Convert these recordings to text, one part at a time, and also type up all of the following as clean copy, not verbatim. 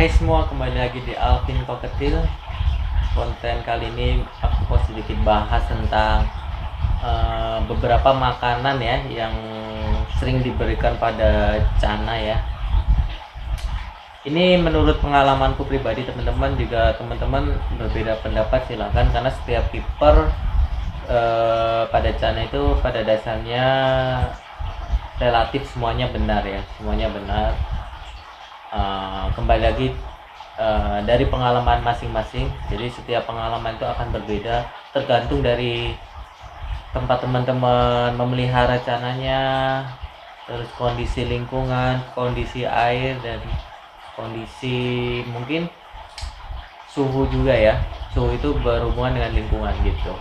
Hai semua, kembali lagi di Alvin Koketil. Konten kali ini aku mau sedikit bahas tentang beberapa makanan ya yang sering diberikan pada Cana ya. Ini menurut pengalamanku pribadi, teman-teman juga teman-teman berbeda pendapat silahkan, karena setiap kiper pada Cana itu pada dasarnya relatif semuanya benar ya, semuanya benar. Kembali lagi dari pengalaman masing-masing. Jadi setiap pengalaman itu akan berbeda tergantung dari tempat teman-teman memelihara cananya, terus kondisi lingkungan, kondisi air, dan kondisi mungkin suhu juga ya. Suhu itu berhubungan dengan lingkungan gitu.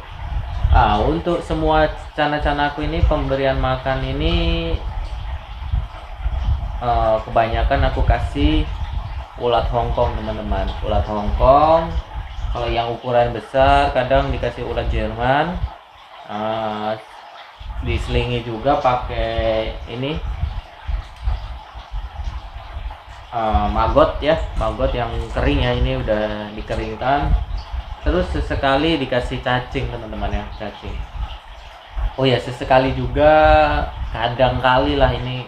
Untuk semua cana-canaku ini, pemberian makan ini kebanyakan aku kasih ulat Hongkong, teman-teman. Ulat Hongkong. Kalau yang ukuran besar kadang dikasih ulat Jerman. Diselingi juga pakai ini maggot ya, maggot yang kering ya, ini udah dikeringkan. Terus sesekali dikasih cacing, teman-teman ya, cacing. Oh ya, sesekali juga, kadang kali lah ini,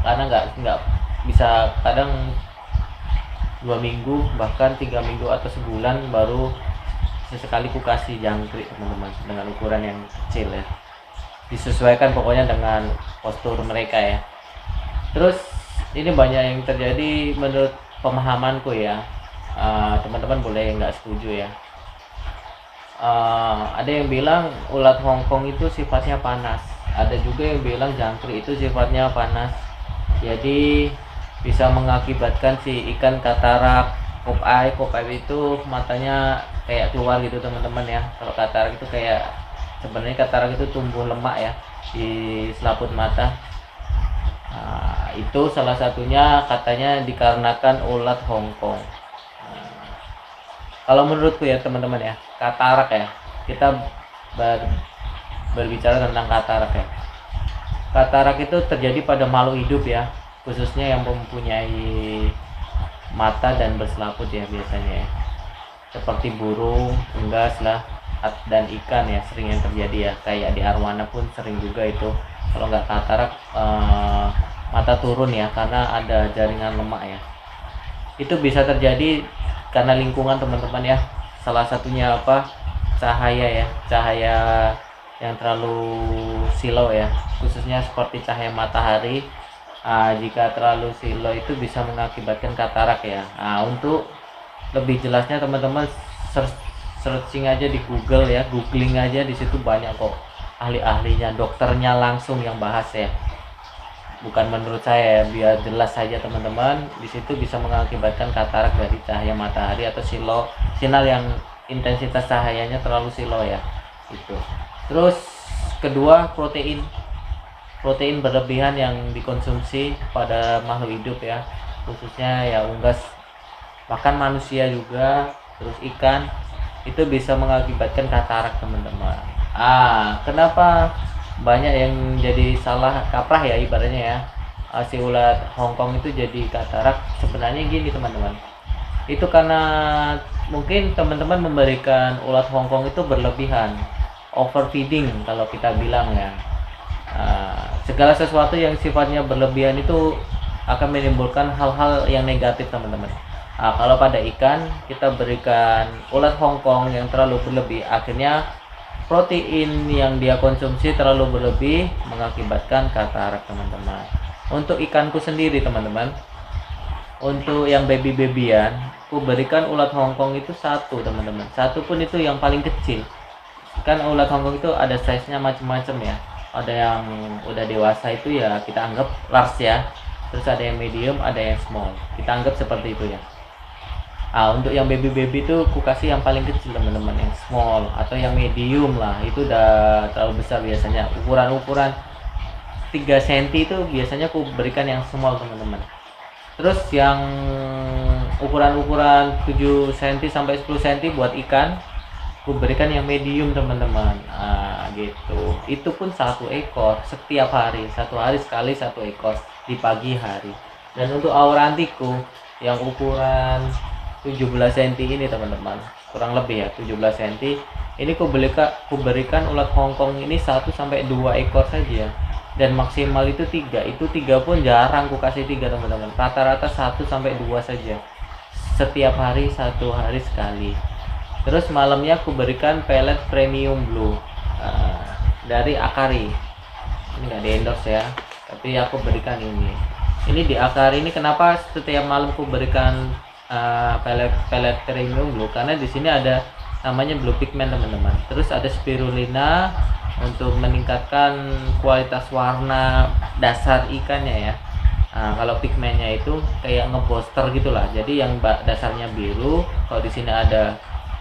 karena nggak bisa, kadang 2 minggu bahkan 3 minggu atau sebulan baru sesekali ku kasih jangkrik, teman-teman, dengan ukuran yang kecil ya, disesuaikan pokoknya dengan postur mereka ya. Terus ini banyak yang terjadi menurut pemahamanku ya, teman-teman boleh nggak setuju ya. Ada yang bilang ulat Hongkong itu sifatnya panas, ada juga yang bilang jangkrik itu sifatnya panas, jadi bisa mengakibatkan si ikan katarak, pop eye itu matanya kayak keluar gitu, teman-teman ya. Kalau katarak itu kayak, sebenarnya katarak itu tumbuh lemak ya di selaput mata. Itu salah satunya katanya dikarenakan ulat Hongkong. Kalau menurutku ya, teman-teman ya, katarak ya, kita berbicara tentang katarak ya. Katarak itu terjadi pada makhluk hidup ya, khususnya yang mempunyai mata dan berselaput ya biasanya ya. Seperti burung, unggas lah, dan ikan ya, sering yang terjadi ya. Kayak di arwana pun sering juga itu. Kalau nggak katarak, mata turun ya, karena ada jaringan lemak ya. Itu bisa terjadi karena lingkungan, teman-teman ya. Salah satunya apa? Cahaya ya, cahaya yang terlalu silau ya, khususnya seperti cahaya matahari. Jika terlalu silau itu bisa mengakibatkan katarak ya. Untuk lebih jelasnya, teman-teman searching aja di Google ya, googling aja, di situ banyak kok ahli-ahlinya, dokternya langsung yang bahas ya. Bukan menurut saya ya, biar jelas saja teman-teman. Di situ bisa mengakibatkan katarak dari cahaya matahari atau sinar yang intensitas cahayanya terlalu silau ya. Itu. Terus kedua, protein berlebihan yang dikonsumsi pada makhluk hidup ya, khususnya ya unggas, bahkan manusia juga, terus ikan, itu bisa mengakibatkan katarak, teman-teman. Kenapa banyak yang jadi salah kaprah ya ibaratnya ya, si ulat Hongkong itu jadi katarak? Sebenarnya gini, teman-teman, itu karena mungkin teman-teman memberikan ulat Hongkong itu berlebihan, overfeeding kalau kita bilang ya. Segala sesuatu yang sifatnya berlebihan itu akan menimbulkan hal-hal yang negatif, teman-teman. Kalau pada ikan kita berikan ulat Hongkong yang terlalu berlebih, akhirnya protein yang dia konsumsi terlalu berlebih mengakibatkan katarak, teman-teman. Untuk ikanku sendiri, teman-teman, untuk yang baby-babyan, aku berikan ulat Hongkong itu satu, teman-teman. Satu pun itu yang paling kecil. Kan ulat Hongkong itu ada size-nya macam-macam ya. Ada yang udah dewasa itu ya kita anggap large ya. Terus ada yang medium, ada yang small. Kita anggap seperti itu ya. Untuk yang baby itu aku kasih yang paling kecil, teman-teman, yang small atau yang medium lah. Itu udah terlalu besar biasanya. Ukuran 3 cm itu biasanya aku berikan yang small, teman-teman. Terus yang ukuran 7 cm sampai 10 cm buat ikan, aku berikan yang medium, teman-teman. Gitu. Itu pun 1 ekor setiap hari, 1 hari sekali 1 ekor di pagi hari. Dan untuk aurantiku yang ukuran 17 cm ini teman-teman, kurang lebih ya 17 cm. Ini kuberikan ulat Hongkong ini 1-2 ekor saja, dan maksimal itu 3. Itu 3 pun jarang ku kasih 3 teman-teman, rata-rata 1-2 saja setiap hari, 1 hari sekali. Terus malamnya aku berikan pelet premium blue dari Akari. Ini nggak di endorse ya, tapi aku berikan ini di Akari ini. Kenapa setiap malam aku berikan pelet premium blue? Karena di sini ada namanya blue pigment teman-teman. Terus ada spirulina untuk meningkatkan kualitas warna dasar ikannya ya. Kalau pigmennya itu kayak ngebooster gitulah. Jadi yang dasarnya biru, kalau di sini ada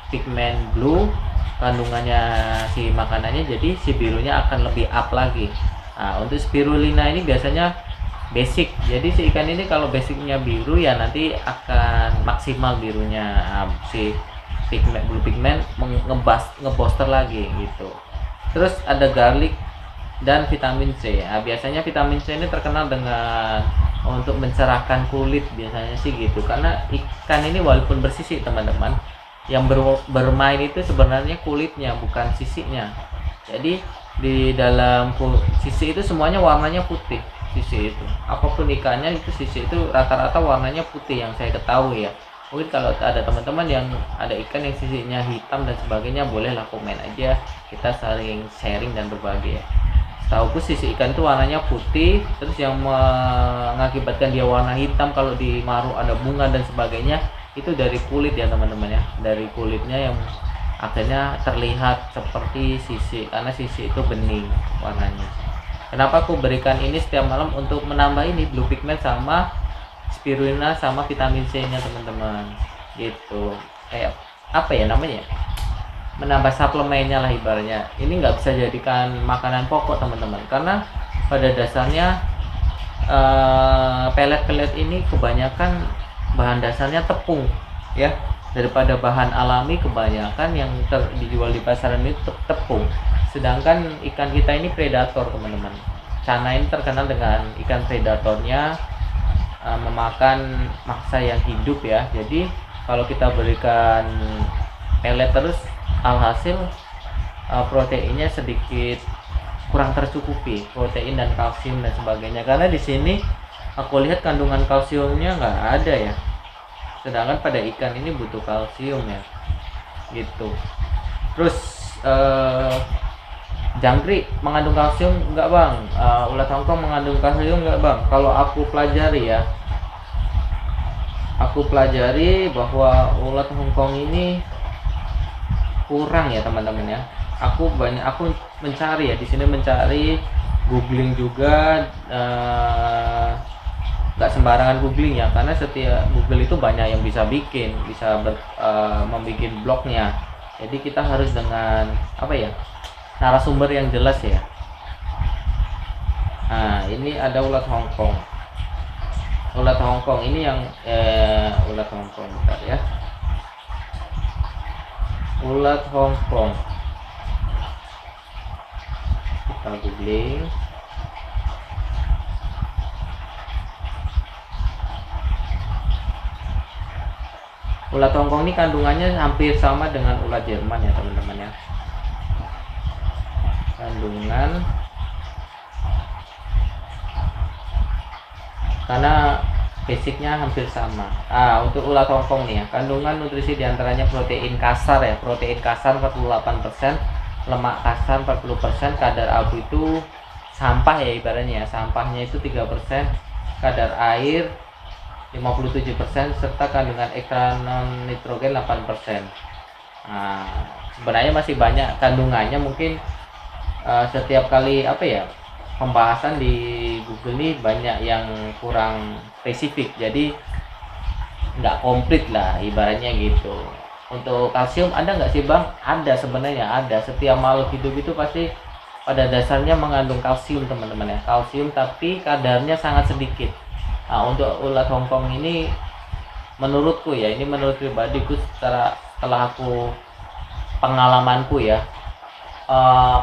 pigmen blue, kandungannya si makanannya, jadi si birunya akan lebih up lagi. Untuk spirulina ini biasanya basic. Jadi si ikan ini kalau basicnya biru ya nanti akan maksimal birunya. Si blue pigment ngebooster lagi gitu. Terus ada garlic dan vitamin C. Biasanya vitamin C ini terkenal dengan untuk mencerahkan kulit biasanya sih gitu. Karena ikan ini walaupun bersisik teman-teman, yang bermain itu sebenarnya kulitnya bukan sisiknya. Jadi di dalam sisik itu semuanya warnanya putih. Sisik itu apapun ikannya itu sisik itu rata-rata warnanya putih yang saya ketahui ya. Mungkin kalau ada teman-teman yang ada ikan yang sisiknya hitam dan sebagainya, bolehlah komen aja, kita saling sharing dan berbagi ya. Setahuku sisik ikan itu warnanya putih, terus yang mengakibatkan dia warna hitam kalau di maru ada bunga dan sebagainya itu dari kulit ya teman-teman ya, dari kulitnya yang akhirnya terlihat seperti sisik, karena sisik itu bening warnanya. Kenapa aku berikan ini setiap malam? Untuk menambah ini blue pigment sama spirulina sama vitamin C nya teman-teman gitu. Kayak apa ya namanya, menambah suplemennya lah ibaratnya. Ini nggak bisa jadikan makanan pokok teman-teman, karena pada dasarnya pelet-pelet ini kebanyakan bahan dasarnya tepung ya. Daripada bahan alami, kebanyakan yang dijual di pasaran itu tepung. Sedangkan ikan kita ini predator teman-teman. Cana ini terkenal dengan ikan predatornya, memakan mangsa yang hidup ya. Jadi kalau kita berikan pelet terus, alhasil proteinnya sedikit kurang tercukupi, protein dan kalsium dan sebagainya. Karena di sini aku lihat kandungan kalsiumnya nggak ada ya, sedangkan pada ikan ini butuh kalsium ya gitu. Terus jangkrik mengandung kalsium enggak bang? Ulat Hongkong mengandung kalsium enggak bang? Kalau aku pelajari ya, aku pelajari bahwa ulat Hongkong ini kurang ya teman-teman ya. Aku mencari ya di sini, mencari googling juga, nggak sembarangan googling ya, karena setiap Google itu banyak yang bisa membuat blognya. Jadi kita harus dengan apa ya, narasumber yang jelas ya. Ini ada ulat Hongkong. Ulat Hongkong ini yang ulat Hongkong bentar ya. Ulat Hongkong. Kita googling. Ulat Hongkong ini kandungannya hampir sama dengan ulat Jerman ya teman-teman ya. Kandungan, karena basicnya hampir sama. Untuk ulat Hongkong nih ya, kandungan nutrisi diantaranya protein kasar ya, protein kasar 48%, lemak kasar 40%, kadar abu itu sampah ya ibaratnya ya, sampahnya itu 3%, kadar air 57%, serta kandungan ekstra non nitrogen 8%. Sebenarnya masih banyak kandungannya, mungkin setiap kali apa ya, pembahasan di Google nih banyak yang kurang spesifik, jadi nggak komplit lah ibaratnya gitu. Untuk kalsium ada nggak sih bang? Ada, sebenarnya ada. Setiap makhluk hidup itu pasti pada dasarnya mengandung kalsium teman-teman ya, kalsium, tapi kadarnya sangat sedikit. Untuk ulat Hongkong ini menurutku ya, ini menurut pribadiku, setelah aku pengalamanku ya,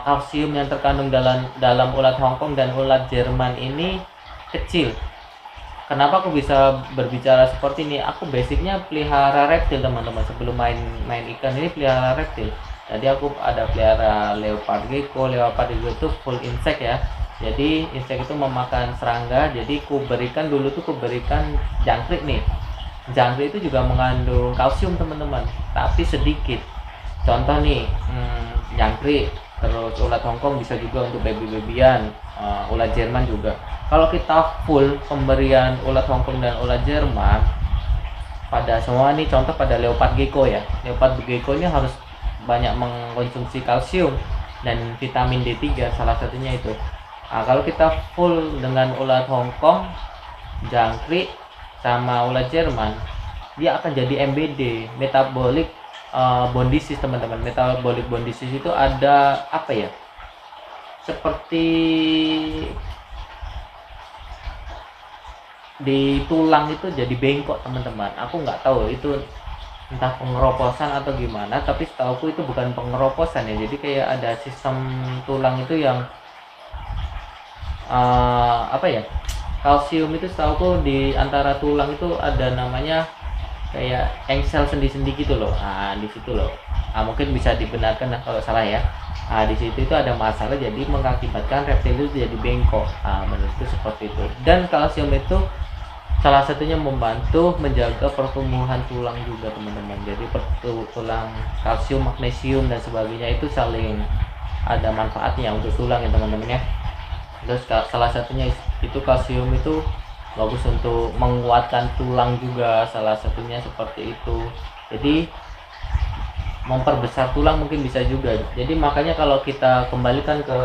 kalsium yang terkandung dalam ulat Hongkong dan ulat Jerman ini kecil. Kenapa aku bisa berbicara seperti ini? Aku basicnya pelihara reptil teman-teman. Sebelum main ikan ini pelihara reptil. Jadi aku ada pelihara leopard gecko. Leopard gecko itu full insect ya. Jadi insect itu memakan serangga. Jadi dulu tuh kuberikan jangkrik nih. Jangkrik itu juga mengandung kalsium teman-teman, tapi sedikit. Contoh nih, jangkrik, terus ulat Hongkong bisa juga untuk baby-babyan, ulat Jerman juga. Kalau kita full pemberian ulat Hongkong dan ulat Jerman pada semua nih, contoh pada leopard gecko ya. Leopard gecko ini harus banyak mengkonsumsi kalsium dan vitamin D3, salah satunya itu. Nah, kalau kita full dengan ulat Hongkong, jangkrik sama ulat Jerman, dia akan jadi MBD, metabolic bone disease teman-teman. Metabolic bone disease itu ada apa ya, seperti di tulang itu jadi bengkok teman-teman. Aku nggak tahu itu entah pengeroposan atau gimana, tapi setahuku itu bukan pengeroposan ya. Jadi kayak ada sistem tulang itu yang apa ya, kalsium itu setahuku di antara tulang itu ada namanya kayak engsel sendi-sendi gitu loh. Nah di situ loh, mungkin bisa dibenarkan lah kalau salah ya. Di situ itu ada masalah, jadi mengakibatkan reptil itu jadi bengkok. Menurutku seperti itu. Dan kalsium itu salah satunya membantu menjaga pertumbuhan tulang juga teman-teman. Jadi tulang, kalsium, magnesium dan sebagainya itu saling ada manfaatnya untuk tulang ya teman-teman ya. Terus salah satunya itu kalsium itu bagus untuk menguatkan tulang juga, salah satunya seperti itu. Jadi memperbesar tulang mungkin bisa juga. Jadi makanya kalau kita kembalikan ke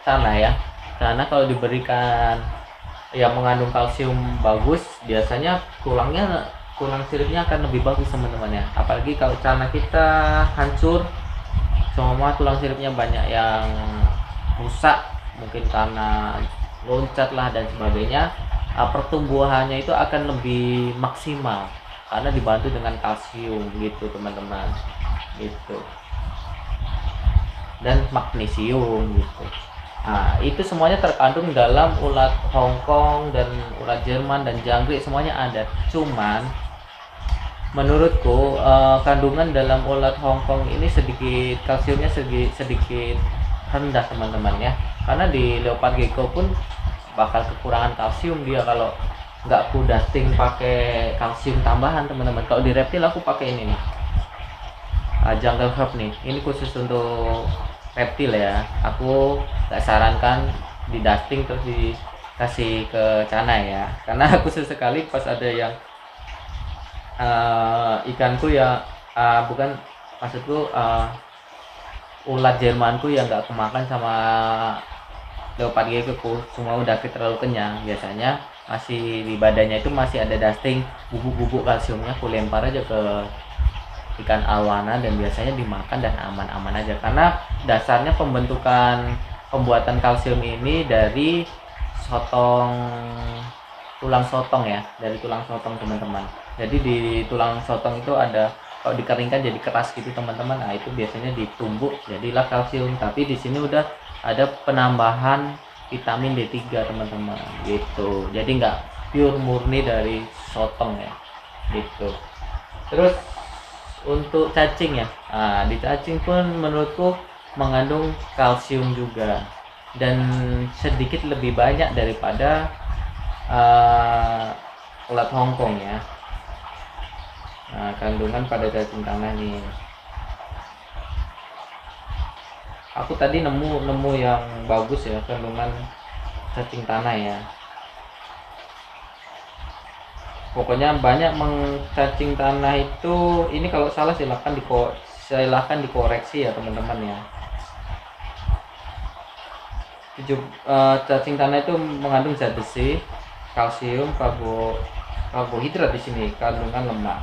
sana ya, karena kalau diberikan yang mengandung kalsium bagus, biasanya tulang siripnya akan lebih bagus teman-teman ya. Apalagi kalau celana kita hancur, semua tulang siripnya banyak yang rusak, mungkin karena loncat lah dan sebagainya, pertumbuhannya itu akan lebih maksimal karena dibantu dengan kalsium gitu teman-teman, gitu, dan magnesium gitu. Itu semuanya terkandung dalam ulat Hongkong dan ulat Jerman dan jangkrik, semuanya ada. Cuman menurutku kandungan dalam ulat Hongkong ini sedikit kalsiumnya sedikit rendah teman-teman ya, karena di leopard gecko pun bakal kekurangan kalsium dia kalau nggak aku dusting pakai kalsium tambahan teman-teman. Kalau di reptil aku pakai ini nih, jungle herb nih, ini khusus untuk reptil ya. Aku nggak sarankan di dusting terus dikasih ke cana ya, karena aku sesekali pas ada yang ikanku ya, bukan, maksudku ulat Jermanku yang nggak kemakan sama leopard gecko, semua udah terlalu kenyang. Biasanya masih di badannya itu masih ada dusting bubuk-bubuk kalsiumnya, aku lempar aja ke ikan arowana dan biasanya dimakan dan aman-aman aja, karena dasarnya pembuatan kalsium ini dari tulang sotong ya, dari tulang sotong teman-teman. Jadi di tulang sotong itu ada, kalau dikeringkan jadi keras gitu teman-teman. Itu biasanya ditumbuk jadilah kalsium, tapi di sini udah ada penambahan vitamin D3 teman-teman gitu. Jadi nggak pure murni dari sotong ya gitu. Terus untuk cacing ya, di cacing pun menurutku mengandung kalsium juga, dan sedikit lebih banyak daripada ulat Hongkong ya. Kandungan pada cacing tanah nih, aku tadi nemu yang bagus ya, kandungan cacing tanah ya. Pokoknya banyak cacing tanah itu, ini kalau salah silahkan dikoreksi ya teman-teman ya. Cacing tanah itu mengandung zat besi, kalsium, karbohidrat, di sini kandungan lemak.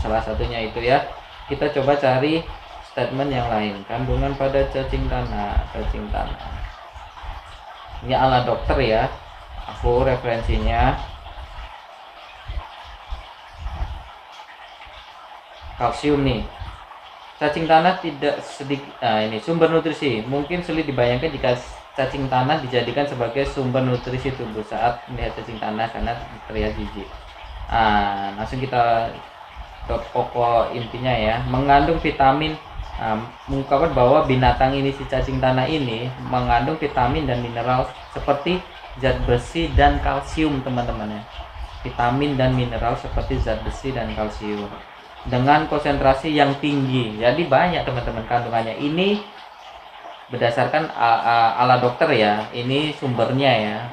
Salah satunya itu ya. Kita coba cari statement yang lain. Kandungan pada cacing tanah. Ini ala dokter ya. Aku referensinya kalsium nih. Cacing tanah tidak sedikit. Ini sumber nutrisi. Mungkin sulit dibayangkan jika cacing tanah dijadikan sebagai sumber nutrisi tubuh saat melihat cacing tanah karena terlihat jijik. Langsung kita ke pokok intinya ya, mengandung vitamin. Mengungkapkan bahwa binatang ini, si cacing tanah ini mengandung vitamin dan mineral seperti zat besi dan kalsium teman-teman ya. Vitamin dan mineral seperti zat besi dan kalsium dengan konsentrasi yang tinggi. Jadi banyak teman-teman kandungannya. Ini berdasarkan ala dokter ya, ini sumbernya ya,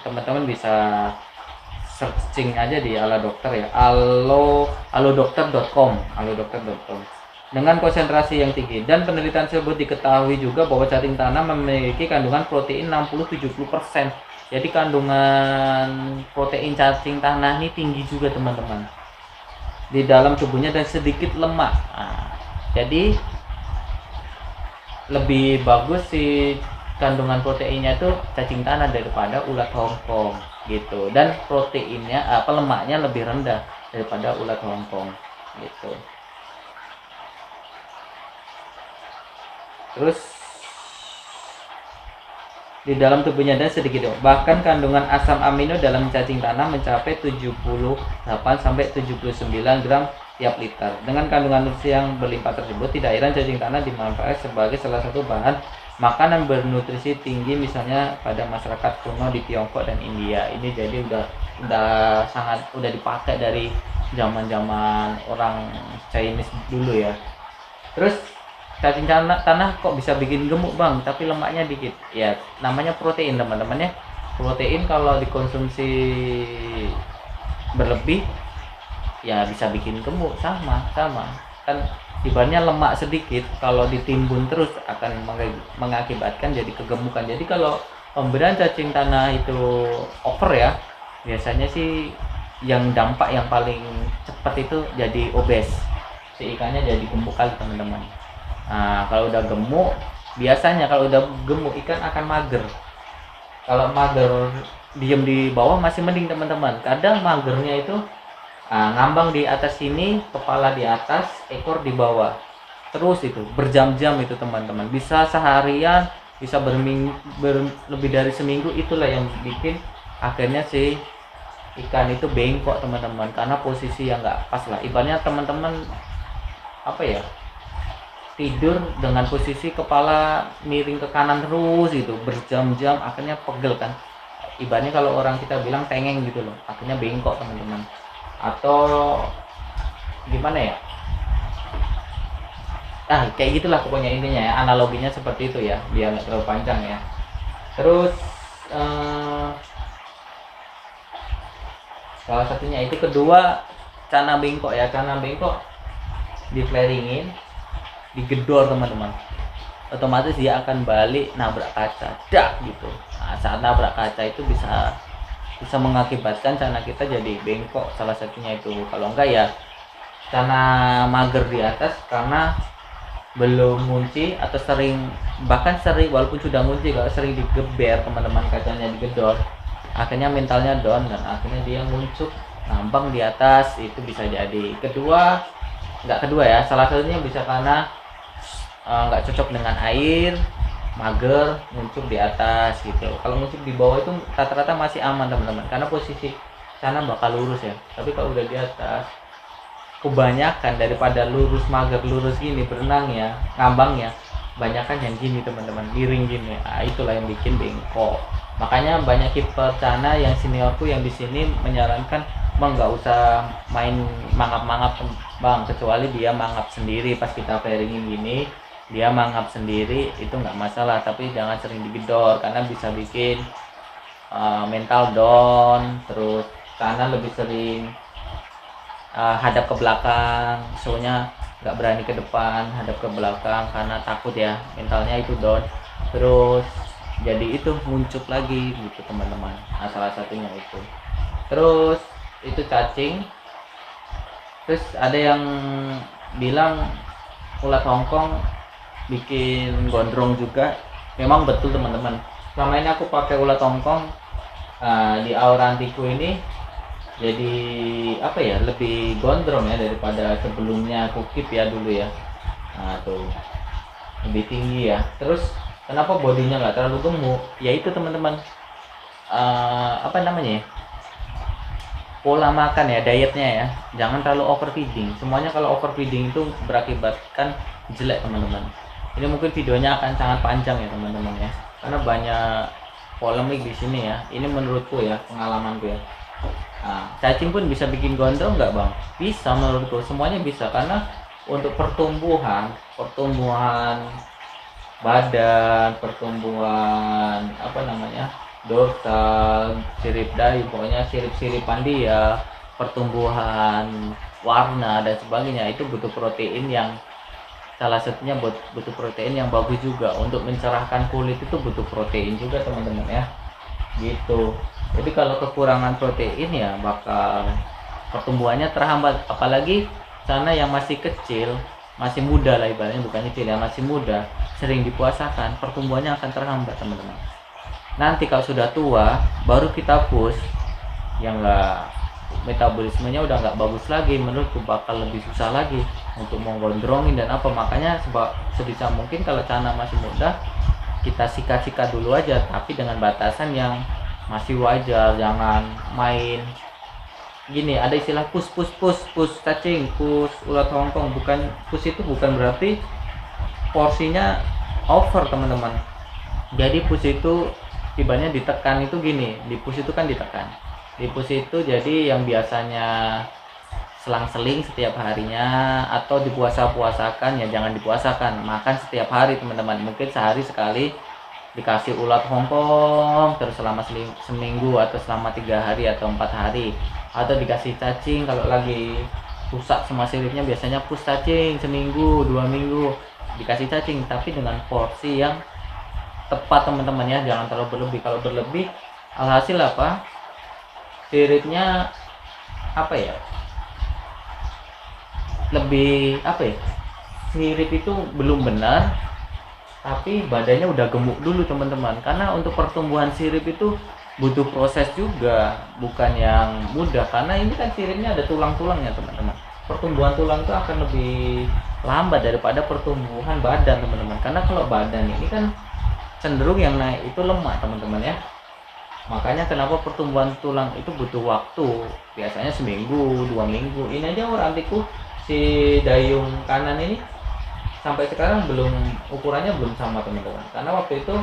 teman-teman bisa searching aja di ala dokter ya, alodokter.com dengan konsentrasi yang tinggi. Dan penelitian tersebut diketahui juga bahwa cacing tanah memiliki kandungan protein 60-70%. Jadi kandungan protein cacing tanah ini tinggi juga teman-teman di dalam tubuhnya dan sedikit lemak. Jadi lebih bagus sih kandungan proteinnya itu cacing tanah daripada ulat Hongkong gitu, dan proteinnya lemaknya lebih rendah daripada ulat Hongkong gitu. Terus di dalam tubuhnya ada sedikit, bahkan kandungan asam amino dalam cacing tanah mencapai 78 sampai 79 gram tiap liter. Dengan kandungan nutrisi yang berlimpah tersebut, tidak heran cacing tanah dimanfaatkan sebagai salah satu bahan makanan bernutrisi tinggi, misalnya pada masyarakat kuno di Tiongkok dan India. Ini jadi udah dipakai dari zaman orang Chinese dulu ya. Terus cacing tanah kok bisa bikin gemuk bang, tapi lemaknya dikit? Ya namanya protein teman-teman ya. Protein kalau dikonsumsi berlebih ya bisa bikin gemuk, sama kan. Ibaratnya lemak sedikit kalau ditimbun terus akan mengakibatkan jadi kegemukan. Jadi kalau pemberian cacing tanah itu over ya, biasanya sih yang dampak yang paling cepat itu jadi obes, si ikannya jadi gemuk kali teman-teman. Kalau udah gemuk, biasanya kalau udah gemuk ikan akan mager. Kalau mager diem di bawah masih mending teman-teman. Kadang magernya itu ngambang di atas sini, kepala di atas, ekor di bawah, terus itu berjam-jam itu teman-teman, bisa seharian, bisa lebih dari seminggu. Itulah yang bikin akhirnya si ikan itu bengkok teman-teman, karena posisi yang nggak pas lah. Ibaratnya teman-teman tidur dengan posisi kepala miring ke kanan terus itu berjam-jam, akhirnya pegel kan. Ibaratnya kalau orang kita bilang tengeng gitu loh, akhirnya bengkok teman-teman. Atau gimana ya, kayak gitulah pokoknya intinya ya, analoginya seperti itu ya, biar nggak terlalu panjang ya. Terus salah satunya itu kedua, cana bengkok ya. Cana bengkok diflaringin, digedor teman-teman, otomatis dia akan balik nabrak kaca gitu. Saat nabrak kaca itu bisa mengakibatkan cana kita jadi bengkok, salah satunya itu. Kalau enggak ya cana mager di atas karena belum ngunci atau bahkan sering walaupun sudah ngunci, kalau sering digeber teman-teman, kacanya digedor, akhirnya mentalnya down dan akhirnya dia nguncup ngambang di atas. Itu bisa jadi kedua ya, salah satunya bisa karena nggak cocok dengan air, mager, nguncup di atas gitu. Kalau nguncup di bawah itu rata-rata masih aman teman-teman, karena posisi sana bakal lurus ya. Tapi kalau udah di atas, kebanyakan daripada lurus, mager, lurus gini berenang ya, ngambang ya, banyakan yang gini teman-teman, miring gini. Itulah yang bikin bengkok. Makanya banyak kiper cana yang seniorku yang di sini menyarankan, bang nggak usah main mangap-mangap bang, kecuali dia mangap sendiri pas kita pairingin gini, dia mangap sendiri itu nggak masalah, tapi jangan sering digedor karena bisa bikin mental down. Terus karena lebih sering hadap ke belakang, soalnya nggak berani ke depan, hadap ke belakang karena takut ya, mentalnya itu down. Terus jadi itu muncup lagi gitu teman-teman. Salah satunya itu. Terus itu cacing. Terus ada yang bilang ulat Hongkong bikin gondrong juga. Memang betul teman-teman, selama ini aku pakai ulat Hongkong di Aurantico ini jadi lebih gondrong ya daripada sebelumnya aku keep ya dulu ya. Tuh lebih tinggi ya. Terus Kenapa bodinya nggak terlalu gemuk? Yaitu teman-teman, apa namanya ya, pola makan ya, dietnya ya, jangan terlalu overfeeding. Semuanya kalau overfeeding itu berakibatkan jelek teman-teman. Ini mungkin videonya akan sangat panjang ya teman-teman ya, karena banyak polemik di sini ya. Ini menurutku ya, pengalamanku ya. Nah, cacing pun bisa bikin gondrong nggak bang? Bisa menurutku, semuanya bisa, karena untuk pertumbuhan badan, pertumbuhan apa namanya, dorsal, sirip dahi, pokoknya sirip-siripan dia, pertumbuhan warna dan sebagainya, itu butuh protein yang salah satunya butuh protein yang bagus juga. Untuk mencerahkan kulit itu butuh protein juga teman-teman ya, gitu. Jadi kalau kekurangan protein ya bakal pertumbuhannya terhambat, apalagi sana yang masih kecil, masih muda lah ibaratnya, bukan kecil ya, masih muda, sering dipuasakan, pertumbuhannya akan terhambat teman-teman. Nanti kalau sudah tua baru kita push, yang enggak, metabolismenya udah nggak bagus lagi, menurutku bakal lebih susah lagi untuk menggondrongin dan apa. Makanya sebisa mungkin kalau Cana masih muda, kita sikat-sikat dulu aja, tapi dengan batasan yang masih wajar. Jangan main gini, ada istilah push cacing, push ulat Hongkong. Bukan, push itu bukan berarti porsinya over teman-teman. Jadi push itu ibaratnya ditekan, itu gini, di push itu kan ditekan, di push itu jadi yang biasanya selang-seling setiap harinya atau dipuasa-puasakan ya jangan dipuasakan, makan setiap hari teman-teman. Mungkin sehari sekali dikasih ulat Hongkong terus selama seminggu atau selama 3 hari atau 4 hari, atau dikasih cacing kalau lagi rusak sama siripnya, biasanya push cacing seminggu 2 minggu dikasih cacing, tapi dengan porsi yang tepat teman-teman ya, jangan terlalu berlebih. Kalau berlebih alhasil apa, siripnya apa ya, lebih apa ya, sirip itu belum benar tapi badannya udah gemuk dulu teman-teman. Karena untuk pertumbuhan sirip itu butuh proses juga, bukan yang mudah, karena ini kan siripnya ada tulang-tulangnya teman-teman. Pertumbuhan tulang itu akan lebih lambat daripada pertumbuhan badan teman-teman, karena kalau badan ini kan cenderung yang naik itu lemak teman-teman ya. Makanya kenapa pertumbuhan tulang itu butuh waktu, biasanya seminggu 2 minggu. Ini aja orangtiku, si dayung kanan ini sampai sekarang belum, ukurannya belum sama teman-teman, karena waktu itu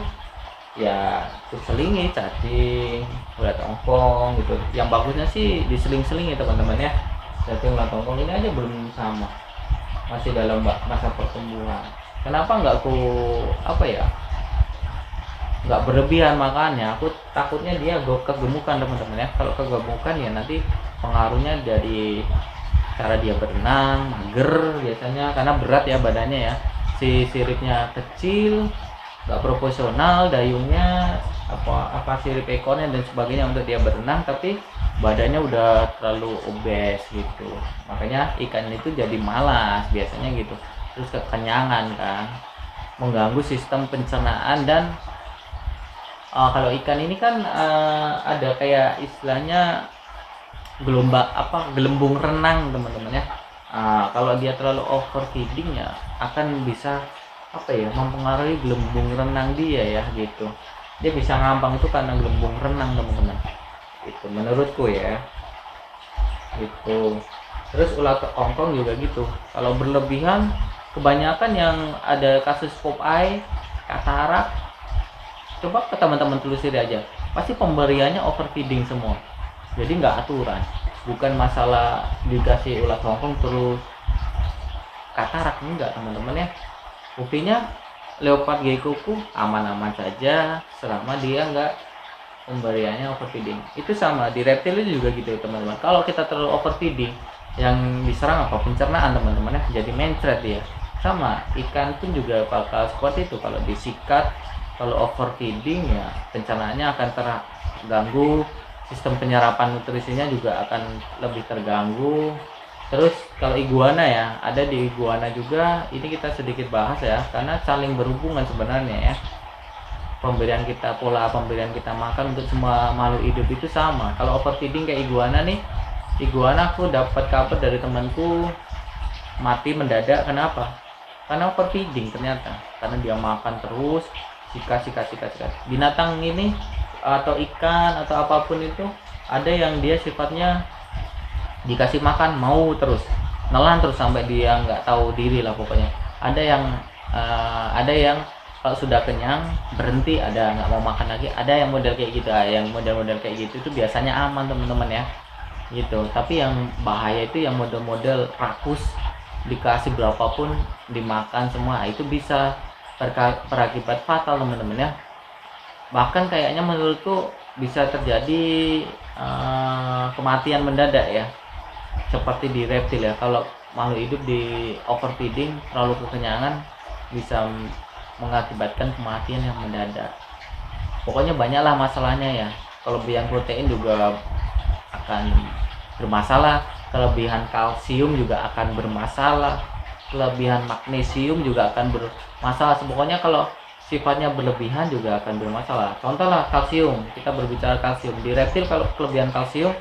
ya diselingi cacing ulat Hongkong gitu. Yang bagusnya sih diseling-selingi teman-teman ya, cacing ulat Hongkong ini aja belum sama, masih dalam masa pertumbuhan. Kenapa nggak apa ya, nggak berlebihan makannya, aku takutnya dia kegemukan teman-teman ya. Kalau kegemukan ya nanti pengaruhnya dari cara dia berenang, mager biasanya, karena berat ya badannya ya, si siripnya kecil, nggak proporsional dayungnya, apa sirip ekornya dan sebagainya untuk dia berenang, tapi badannya udah terlalu obes gitu. Makanya ikan itu jadi malas biasanya gitu, terus kekenyangan kan, mengganggu sistem pencernaan. Dan kalau ikan ini kan ada kayak istilahnya gelembung renang teman-teman ya. Kalau dia terlalu overfeeding ya akan bisa apa ya, mempengaruhi gelembung renang dia ya gitu. Dia bisa ngambang itu karena gelembung renang teman-teman, itu menurutku ya gitu. Terus ulat Hongkong juga gitu, kalau berlebihan, kebanyakan yang ada kasus pop eye, katarak, coba ke teman-teman telusuri aja, pasti pemberiannya overfeeding semua. Jadi nggak aturan, bukan masalah dikasih ulat Hongkong terus katarak, enggak teman-teman ya. Buktinya leopard gecko aman-aman saja selama dia nggak pemberiannya overfeeding. Itu sama di reptil juga gitu teman-teman. Kalau kita terlalu overfeeding, yang diserang apa, pencernaan teman-teman ya, jadi mencret dia. Sama ikan pun juga bakal seperti itu, kalau disikat, kalau overfeeding ya pencernaannya akan terganggu, sistem penyerapan nutrisinya juga akan lebih terganggu. Terus kalau iguana ya, ada di iguana juga, ini kita sedikit bahas ya, karena saling berhubungan sebenarnya ya. Pola pemberian kita makan untuk semua makhluk hidup itu sama. Kalau overfeeding kayak iguana nih, iguana aku dapat kabar dari temanku mati mendadak. Kenapa? Karena overfeeding ternyata, karena dia makan terus sikat. Binatang ini atau ikan atau apapun itu ada yang dia sifatnya dikasih makan mau terus nelan terus sampai dia nggak tahu diri lah pokoknya. Ada yang kalau sudah kenyang berhenti, ada nggak mau makan lagi, ada yang model kayak gitu. Yang model-model kayak gitu itu biasanya aman teman-teman ya gitu. Tapi yang bahaya itu yang model-model rakus, dikasih berapapun dimakan semua, itu bisa berakibat fatal teman-teman ya. Bahkan kayaknya menurutku bisa terjadi kematian mendadak ya, seperti di reptil ya. Kalau makhluk hidup di overfeeding, terlalu kekenyangan, bisa mengakibatkan kematian yang mendadak. Pokoknya banyaklah masalahnya ya. Kelebihan protein juga akan bermasalah, kelebihan kalsium juga akan bermasalah, kelebihan magnesium juga akan bermasalah. Pokoknya kalau sifatnya berlebihan juga akan bermasalah. Contoh lah kalsium, kita berbicara kalsium di reptil. Kalau kelebihan kalsium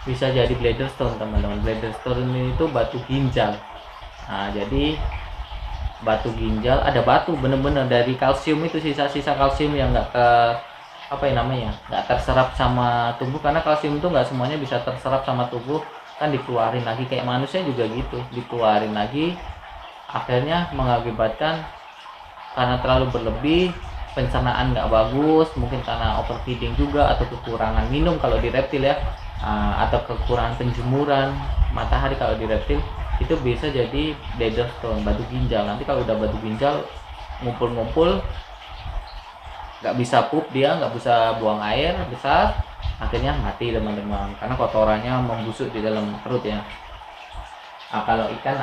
bisa jadi bladder stone teman-teman. Bladder stone itu batu ginjal. Nah, jadi batu ginjal, ada batu bener-bener dari kalsium itu, sisa-sisa kalsium yang nggak nggak terserap sama tubuh, karena kalsium itu nggak semuanya bisa terserap sama tubuh, kan dikeluarin lagi kayak manusia juga gitu, dikeluarin lagi, akhirnya mengakibatkan karena terlalu berlebih, pencernaan nggak bagus, mungkin karena overfeeding juga atau kekurangan minum kalau di reptil ya, atau kekurangan penjemuran matahari kalau di reptil, itu bisa jadi bladder stone, batu ginjal. Nanti kalau udah batu ginjal ngumpul-ngumpul, nggak bisa pup, dia nggak bisa buang air besar, akhirnya mati teman-teman, karena kotorannya membusuk di dalam perut ya. Nah, kalau ikan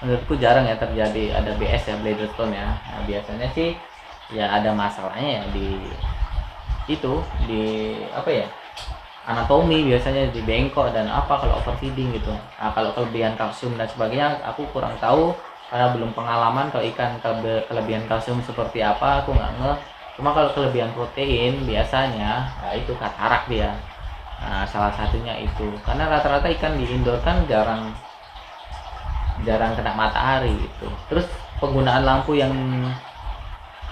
menurutku jarang ya terjadi ada BS ya, bladder stone ya. Nah, biasanya sih ya ada masalahnya ya di anatomi, biasanya di bengkok dan apa kalau overfeeding gitu. Nah, kalau kelebihan kalsium dan sebagainya aku kurang tahu karena belum pengalaman. Kalau ikan kelebihan kalsium seperti apa aku nggak ngeh. Cuma kalau kelebihan protein biasanya itu katarak dia. Nah, salah satunya itu karena rata-rata ikan di indoor kan jarang kena matahari gitu. Terus penggunaan lampu yang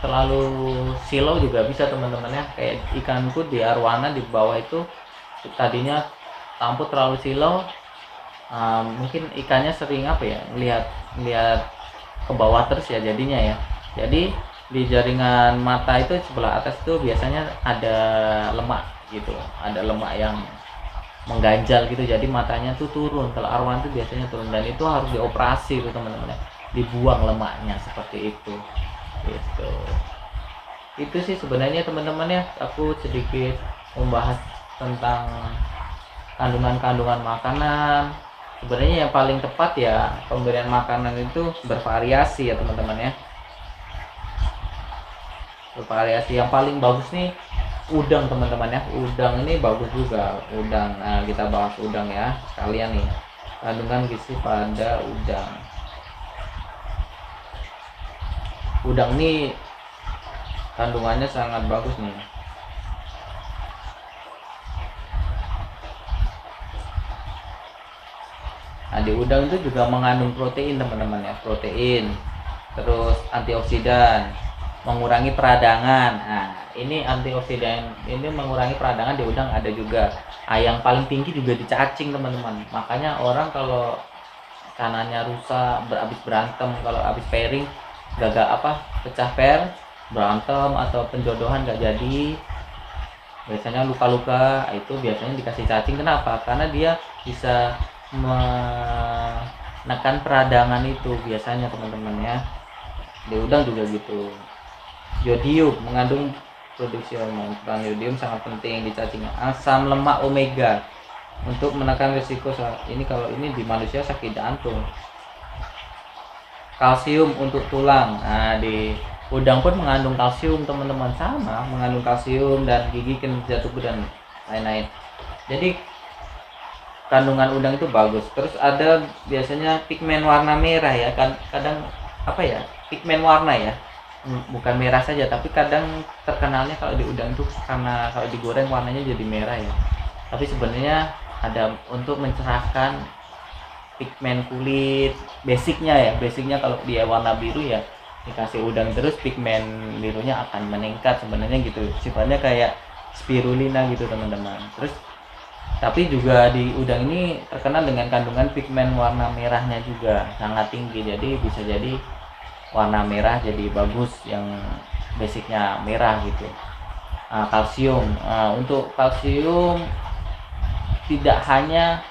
terlalu silau juga bisa teman-teman ya. Kayak ikanku di arwana di bawah itu tadinya lampu terlalu silau, mungkin ikannya sering melihat ke bawah terus ya jadinya ya. Jadi di jaringan mata itu sebelah atas itu biasanya ada lemak gitu, ada lemak yang mengganjal gitu, jadi matanya tuh turun. Kalau arwana itu biasanya turun dan itu harus dioperasi tuh teman-teman ya, dibuang lemaknya seperti itu gitu. Itu sih sebenarnya teman-teman ya, aku sedikit membahas tentang kandungan makanan. Sebenarnya yang paling tepat ya pemberian makanan itu bervariasi ya teman-teman ya, bervariasi. Yang paling bagus nih udang teman-teman ya, udang ini bagus juga udang. Nah, kita bahas udang ya sekalian nih, kandungan gizi pada udang nih kandungannya sangat bagus nih. Nah, di udang itu juga mengandung protein teman-teman ya, protein, terus antioksidan, mengurangi peradangan. Nah, ini antioksidan ini mengurangi peradangan di udang ada juga. Yang paling tinggi juga di cacing teman-teman. Makanya orang kalau kanannya rusak, habis berantem, kalau habis pairing gagal pecah pair, berantem atau penjodohan gak jadi, biasanya luka-luka, itu biasanya dikasih cacing. Kenapa? Karena dia bisa menekan peradangan itu biasanya teman-teman ya. Di udang juga gitu. Yodium mengandung produksi hormon. Peran yodium sangat penting di cacing. Asam lemak omega untuk menekan risiko ini, kalau ini di manusia sakit jantung. Kalsium untuk tulang. Nah, di udang pun mengandung kalsium teman-teman, sama mengandung kalsium dan gigi, kinerja tubuh dan lain-lain. Jadi kandungan udang itu bagus. Terus ada biasanya pigmen warna merah ya, kadang pigmen warna ya, bukan merah saja tapi kadang terkenalnya kalau di udang itu karena kalau digoreng warnanya jadi merah ya, tapi sebenarnya ada untuk mencerahkan pigmen kulit. Basicnya kalau dia warna biru ya dikasih udang terus pigmen birunya akan meningkat sebenarnya gitu, sifatnya kayak spirulina gitu teman-teman. Terus tapi juga di udang ini terkenal dengan kandungan pigmen warna merahnya juga sangat tinggi, jadi bisa jadi warna merah jadi bagus yang basicnya merah gitu. Kalsium, untuk kalsium tidak hanya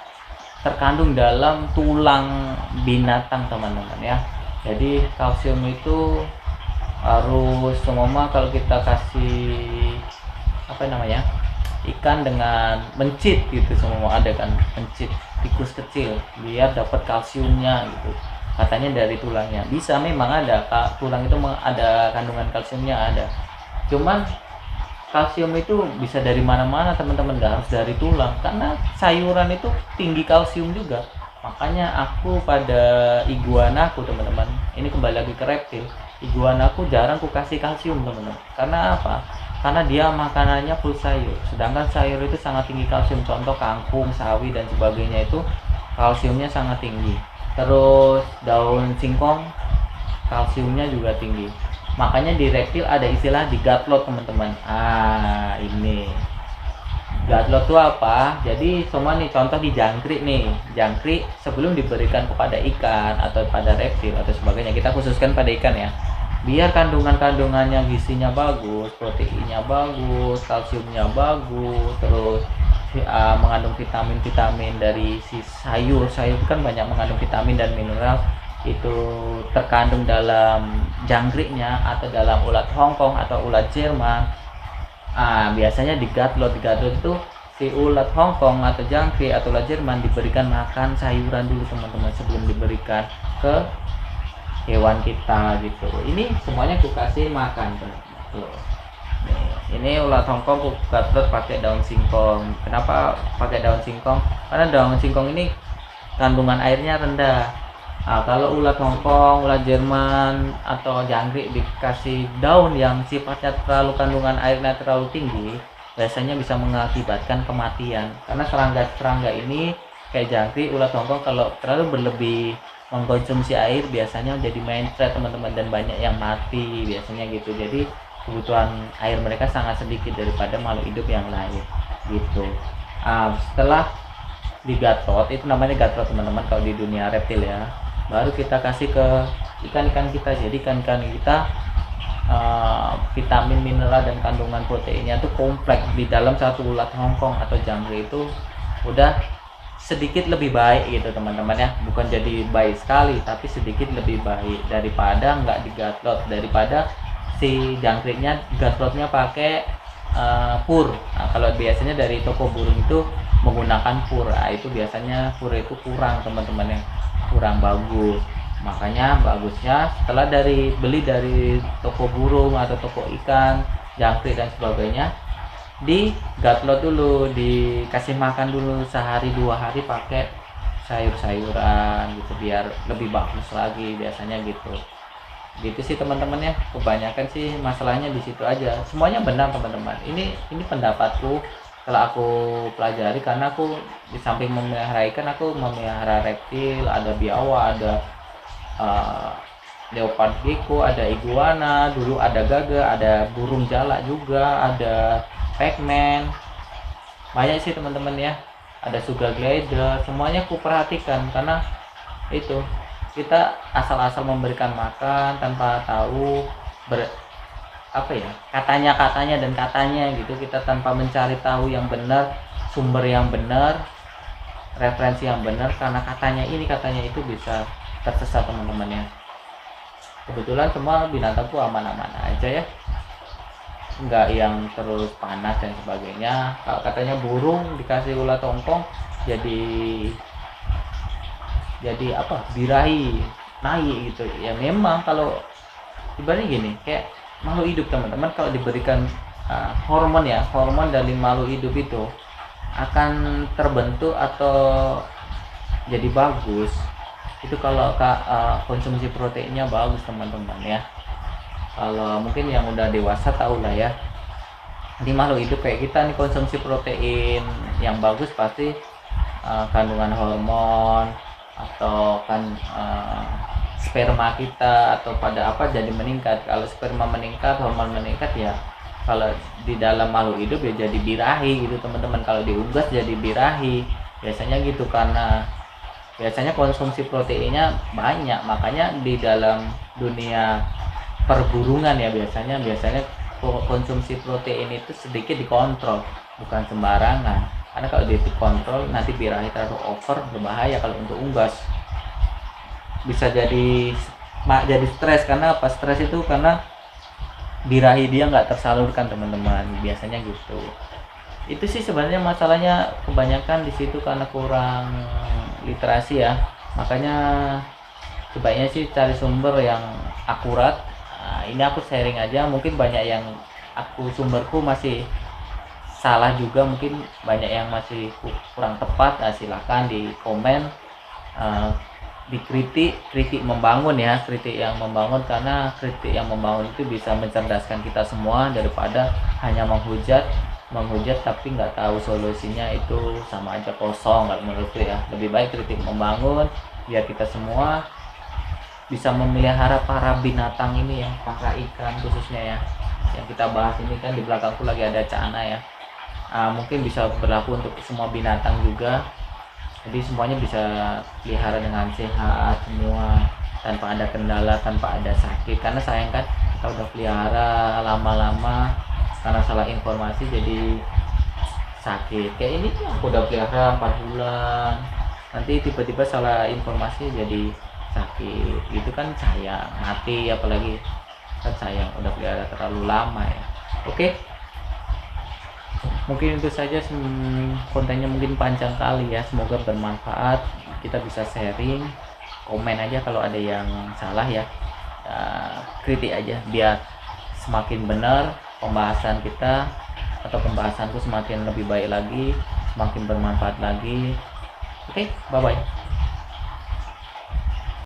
terkandung dalam tulang binatang teman-teman ya, jadi kalsium itu harus semua kalau kita kasih apa namanya ikan dengan mencit gitu, semua ada kan mencit tikus kecil biar dapat kalsiumnya gitu, katanya dari tulangnya bisa, memang ada tulang itu ada kandungan kalsiumnya ada, cuman kalsium itu bisa dari mana-mana teman-teman, nggak harus dari tulang, karena sayuran itu tinggi kalsium juga. Makanya aku pada iguana aku teman-teman, ini kembali lagi ke reptil, iguana aku jarang ku kasih kalsium teman-teman. Karena apa? Karena dia makanannya full sayur, sedangkan sayur itu sangat tinggi kalsium, contoh kangkung, sawi dan sebagainya itu kalsiumnya sangat tinggi. Terus daun singkong kalsiumnya juga tinggi. Makanya di reptil ada istilah di gutlot teman-teman. Ini gutlot itu apa? Jadi semua nih contoh di jangkrik nih, jangkrik sebelum diberikan kepada ikan atau pada reptil atau sebagainya, kita khususkan pada ikan ya, biar kandungannya gizinya bagus, proteinnya bagus, kalsiumnya bagus, terus mengandung vitamin dari si sayur kan banyak mengandung vitamin dan mineral, itu terkandung dalam jangkriknya atau dalam ulat Hongkong atau ulat Jerman. Biasanya di gutlot itu si ulat Hongkong atau jangkrik atau ulat Jerman diberikan makan sayuran dulu teman-teman sebelum diberikan ke hewan kita gitu. Ini semuanya aku kasih makan tuh. Ini ulat Hongkong aku gutlot pakai daun singkong. Kenapa pakai daun singkong? Karena daun singkong ini kandungan airnya rendah. Kalau ulat Hongkong, ulat Jerman atau jangkrik dikasih daun yang sifatnya terlalu kandungan airnya terlalu tinggi, biasanya bisa mengakibatkan kematian. Karena serangga ini kayak jangkrik, ulat Hongkong kalau terlalu berlebih mengkonsumsi air biasanya jadi menstruasi teman-teman, dan banyak yang mati biasanya gitu. Jadi kebutuhan air mereka sangat sedikit daripada makhluk hidup yang lain gitu. Setelah di gutlot, itu namanya gutlot teman-teman kalau di dunia reptil ya, baru kita kasih ke ikan-ikan kita. Jadi ikan-ikan kita vitamin, mineral dan kandungan proteinnya itu kompleks di dalam satu ulat Hongkong atau jangkrik itu udah sedikit lebih baik gitu teman-teman ya, bukan jadi baik sekali tapi sedikit lebih baik daripada nggak di gutlot, daripada si jangkriknya gutlotnya pakai pur. Kalau biasanya dari toko burung itu menggunakan pur, itu biasanya pur itu kurang teman-teman ya, kurang bagus. Makanya bagusnya setelah beli dari toko burung atau toko ikan, jangkrik dan sebagainya, di gutlot dulu, dikasih makan dulu sehari 2 hari pakai sayur-sayuran gitu biar lebih bagus lagi biasanya gitu sih teman-teman ya. Kebanyakan sih masalahnya di situ aja, semuanya benar teman-teman. Ini pendapatku setelah aku pelajari, karena aku di samping memelihara ikan, aku memelihara reptil, ada biawak, ada leopard gecko, ada iguana, dulu ada gagak, ada burung jalak juga, ada pigman, banyak sih teman-teman ya, ada sugar glider, semuanya aku perhatikan. Karena itu kita asal-asal memberikan makan tanpa tahu katanya dan katanya gitu, kita tanpa mencari tahu yang benar, sumber yang benar, referensi yang benar, karena katanya ini katanya itu bisa tersesat teman-teman ya. Kebetulan semua binatangku aman-aman aja ya, enggak yang terus panas dan sebagainya. Kalau katanya burung dikasih ulat Hongkong jadi birahi naik gitu ya. Memang kalau ibaratnya gini, kayak makhluk hidup teman-teman, kalau diberikan hormon dari makhluk hidup itu akan terbentuk atau jadi bagus itu kalau konsumsi proteinnya bagus teman-teman ya. Kalau mungkin yang udah dewasa tahu lah ya, di makhluk hidup kayak kita nih, konsumsi protein yang bagus pasti kandungan hormon atau sperma kita atau pada apa jadi meningkat. Kalau sperma meningkat, hormon meningkat ya, kalau di dalam makhluk hidup ya jadi birahi gitu teman-teman. Kalau diunggas jadi birahi biasanya gitu, karena biasanya konsumsi proteinnya banyak. Makanya di dalam dunia perburungan ya biasanya konsumsi protein itu sedikit dikontrol, bukan sembarangan. Karena kalau dikontrol nanti birahi terlalu over, berbahaya. Kalau untuk unggas bisa jadi stres. Karena apa stres itu? Karena birahi dia nggak tersalurkan teman-teman, biasanya gitu. Itu sih sebenarnya masalahnya kebanyakan di situ karena kurang literasi ya. Makanya sebaiknya sih cari sumber yang akurat. Nah, ini aku sharing aja, mungkin banyak yang sumberku masih salah juga, mungkin banyak yang masih kurang tepat. Nah, silahkan di komen, kritik membangun ya, kritik yang membangun, karena kritik yang membangun itu bisa mencerdaskan kita semua daripada hanya menghujat tapi nggak tahu solusinya, itu sama aja kosong kalau menurutku ya. Lebih baik kritik membangun biar kita semua bisa memelihara para binatang ini ya, para ikan khususnya ya. Yang kita bahas ini kan di belakangku lagi ada cana ya. Mungkin bisa berlaku untuk semua binatang juga. Jadi semuanya bisa pelihara dengan sehat semua, tanpa ada kendala, tanpa ada sakit. Karena sayang kan kita udah pelihara lama-lama, karena salah informasi jadi sakit. Kayak ini aku udah pelihara 4 bulan, nanti tiba-tiba salah informasi jadi sakit, gitu kan sayang, mati apalagi kan sayang, udah pelihara terlalu lama ya. Oke, mungkin itu saja. Kontennya mungkin panjang kali ya, semoga bermanfaat. Kita bisa sharing, komen aja kalau ada yang salah ya, kritik aja biar semakin benar pembahasan kita atau pembahasanku, semakin lebih baik lagi, semakin bermanfaat lagi. Oke, bye bye.